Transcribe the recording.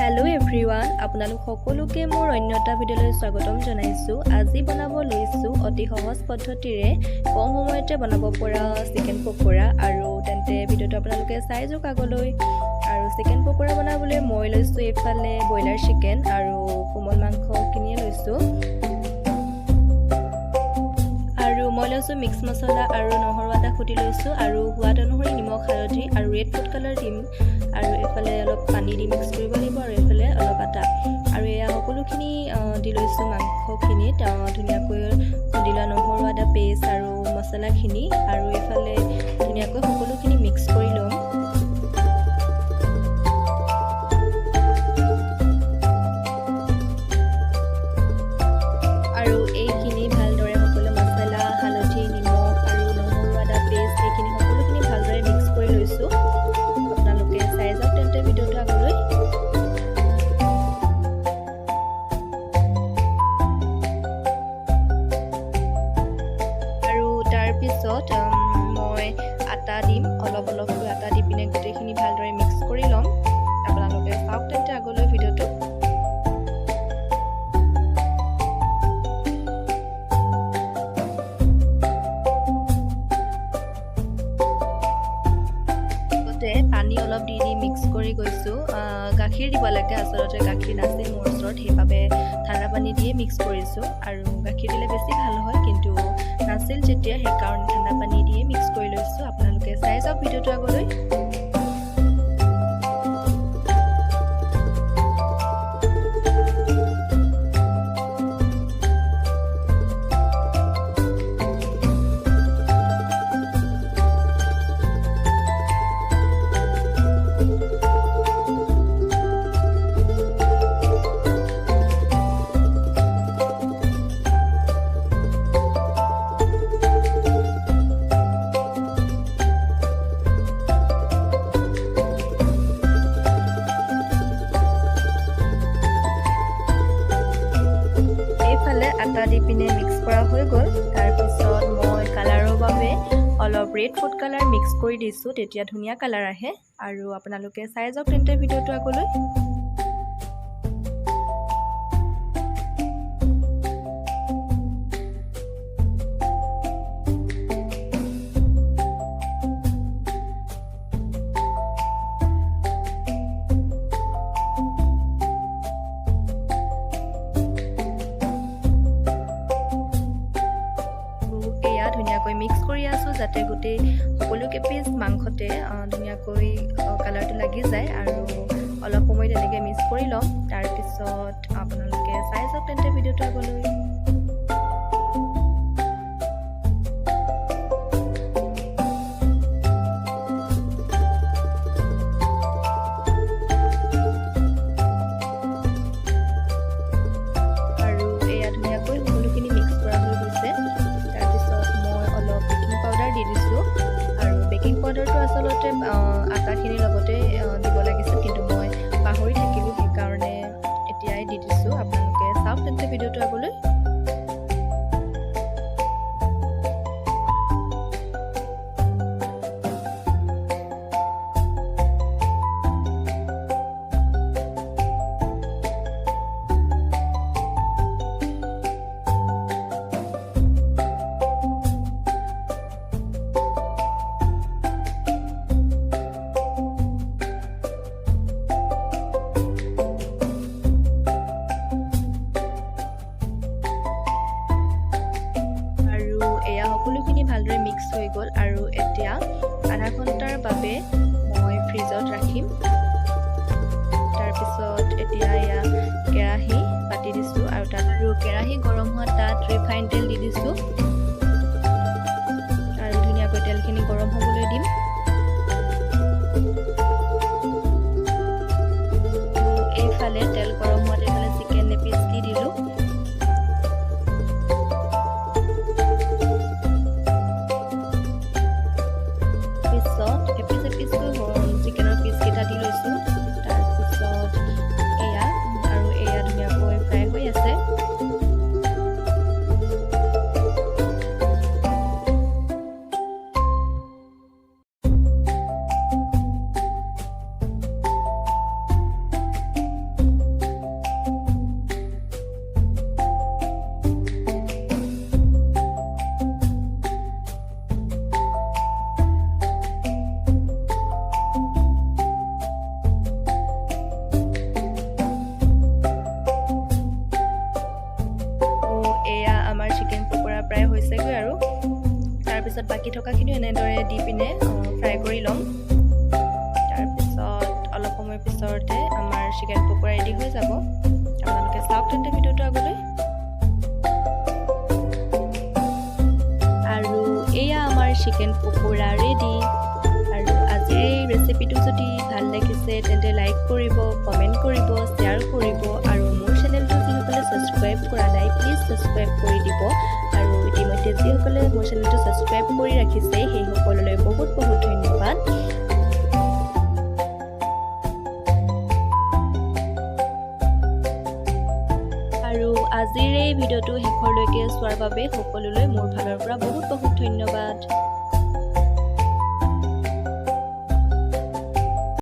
Hello' everyone, আপোনালোক সকলোকে মোৰ অন্য এটা ভিডিঅ'লৈ স্বাগতম জনাইছোঁ। আজি বনাব লৈছোঁ অতি সহজ পদ্ধতিৰে কম সময়তে বনাব পৰা চিকেন পকোৰা। আৰু তেন্তে ভিডিঅ'টো আপোনালোকে চাই যাওক আগলৈ। আৰু চিকেন পকোৰা বনাবলৈ মই লৈছোঁ এইফালে ব্ৰইলাৰ চিকেন আৰু কোমল মাংস কিনিয়ে লৈছোঁ। আৰু মই লৈছোঁ মিক্স মছলা আৰু নহৰু আদা কুটি লৈছোঁ আৰু সোৱাদ অনুসৰি নিমখ হালধি আৰু ৰেড ফুড কালাৰ দিম। আৰু এইফালে অলপ পানী দি মিক্স কৰিব লাগিব আৰু এইফালে অলপ আটা আৰু এয়া সকলোখিনি দি লৈছোঁ মাংসখিনিত ধুনীয়াকৈ খুন্দি লোৱা নহৰু আদা পেষ্ট আৰু মছলাখিনি আৰু এইফালে ধুনীয়াকৈ সকলোখিনি মিক্স কৰি ল'ম। আৰু এইখিনি ভালদৰে সকলো মছলা হালধি নিমখ আৰু নহৰু আদা পেষ্ট এইখিনি সকলোখিনি ভালদৰে মিক্স কৰি লৈছোঁ। আপোনালোকে চাই যাওক তেন্তে ভিডিঅ'টো আগলৈ। আৰু তাৰপিছত মই আটা দিম, অলপ অলপকৈ আটা দি পিনে গোটেইখিনি ভালদৰে মিক্স কৰি ল'ম। আপোনালোকে চাওক তেন্তে আগলৈ ভিডিঅ'টো। পানী অলপ দি মিক্স কৰি গৈছোঁ। গাখীৰ দিব লাগে, আচলতে গাখীৰ নাছিল মোৰ ওচৰত, সেইবাবে ঠাণ্ডা পানী দিয়ে মিক্স কৰিছোঁ। আৰু গাখীৰ দিলে বেছি ভাল হয়, কিন্তু নাছিল যেতিয়া সেইকাৰণে ঠাণ্ডা পানী দিয়ে মিক্স কৰি লৈছোঁ। আপোনালোকে চাই যাওক ভিডিঅ'টো আগলৈ। আটা দি পিনে মিক্স কৰা হৈ গ'ল। তাৰপিছত মই কালাৰৰ বাবে অলপ ৰেড ফুড কালাৰ মিক্স কৰি দিছোঁ, তেতিয়া ধুনীয়া কালাৰ আহে। আৰু আপোনালোকে চাই যাওক তেন্তে ভিডিঅ'টো আগলৈ। ধুনীয়াকৈ মিক্স কৰি আছোঁ যাতে গোটেই সকলোকে পিচ মাংসতে ধুনীয়াকৈ কালাৰটো লাগি যায়। আৰু অলপ সময় তেনেকৈ মিক্স কৰি ল'ম। তাৰপিছত আপোনালোকে চাই যাওক তেন্তে ভিডিঅ'টো আগলৈ। আৰু এয়া ধুনীয়াকৈ সকলোখিনি মিক্স কৰা হৈ গৈছে। দি দিছোঁ আৰু বেকিং পাউডাৰটো আচলতে আটাখিনিৰ লগতে দিব লাগিছিল, কিন্তু মই পাহৰি থাকিলোঁ, সেইকাৰণে এতিয়াই দি দিছোঁ। আপোনালোকে চাওক তেন্তে ভিডিঅ'টো আগলৈ। সকলোখিনি ভালদৰে মিক্স হৈ গ'ল আৰু এতিয়া আধা ঘণ্টাৰ বাবে মই ফ্ৰিজত ৰাখিম। তাৰপিছত এতিয়া এয়া কেৰাহী পাতি দিছোঁ আৰু তাত কেৰাহী গৰম হোৱা তাত ৰিফাইন তেল দি দিছোঁ আৰু ধুনীয়াকৈ তেলখিনি গৰম হ'বলৈ দিম। এইফালে তেল গৰম হোৱাত এইফালে চিকেন এপিচ দি দিলোঁ। চিকেনৰ পিচকেইটা দি লৈছোঁ। তাৰপিছত এয়া ধুনীয়াকৈ ফ্ৰাই হৈ আছে। বাকী থকাখিনি এনেদৰে দি পিনে ফ্ৰাই কৰি ল'ম। তাৰপিছত অলপ সময় পিছতে আমাৰ চিকেন পকৰা ৰেডি হৈ যাব। আপোনালোকে চাওক তেন্তে ভিডিঅ'টো আগলৈ। আৰু এয়া আমাৰ চিকেন পকৰা ৰেডি। আৰু আজিৰ এই ৰেচিপিটো যদি ভাল লাগিছে তেন্তে লাইক কৰিব, কমেণ্ট কৰিব, শ্বেয়াৰ কৰিব। আৰু মোৰ চেনেলটো যিসকলে ছাবস্ক্ৰাইব কৰা নাই প্লিজ ছাবস্ক্ৰাইব কৰি দিব। আৰু ইতিমধ্যে যিসকলে মোৰ চেনেলটো ছাবস্ক্ৰাইব কৰি ৰাখিছে সেই সকললৈ বহুত বহুত ধন্যবাদ। আৰু আজিৰ এই ভিডিঅ'টো শেষলৈকে চোৱাৰ বাবে সকলোলৈ মোৰ ফালৰ পৰা বহুত বহুত ধন্যবাদ।